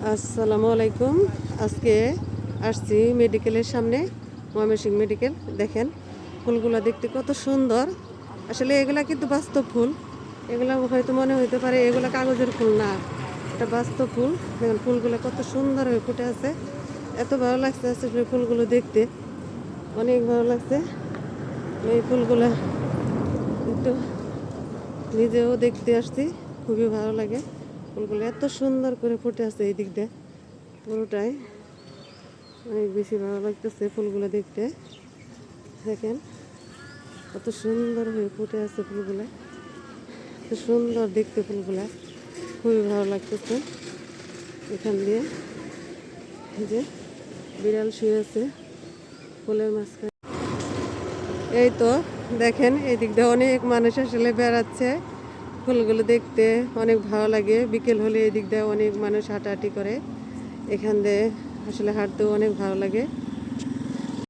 আসসালামু আলাইকুম। আজকে আসছি মেডিকেলের সামনে, ময়মনসিংহ মেডিকেল। দেখেন ফুলগুলো দেখতে কত সুন্দর। আসলে এগুলা কিন্তু বাস্তব ফুল। এগুলা হয়তো মনে হইতে পারে এগুলা কাগজের ফুল না, এটা বাস্তব ফুল। দেখেন ফুলগুলো কত সুন্দর হয়ে ফুটে আছে। এত ভালো লাগছে আসলে ফুলগুলো দেখতে, অনেক ভালো লাগছে। এই ফুলগুলা একটু নিজেও দেখতে আসছি, খুবই ভালো লাগে। ফুলগুলো এত সুন্দর করে ফুটে আছে এই দিক দিয়ে পুরোটাই, অনেক বেশি ভালো লাগতেছে ফুলগুলো দেখতে। দেখেন কত সুন্দর হয়ে ফুটে আছে ফুলগুলা, এত সুন্দর দেখতে ফুলগুলা, খুবই ভালো লাগতেছে। এখান দিয়ে এই যে বিড়াল শুয়ে আছে ফুলের মাঝখানে। এই তো দেখেন এই দিক দিয়ে অনেক মানুষ আসলে বেড়াচ্ছে, ফুলগুলো দেখতে অনেক ভালো লাগে। বিকেল হলে এই দিক দিয়ে অনেক মানুষ হাঁটাহাঁটি করে, এখান দিয়ে আসলে হাঁটতেও অনেক ভালো লাগে।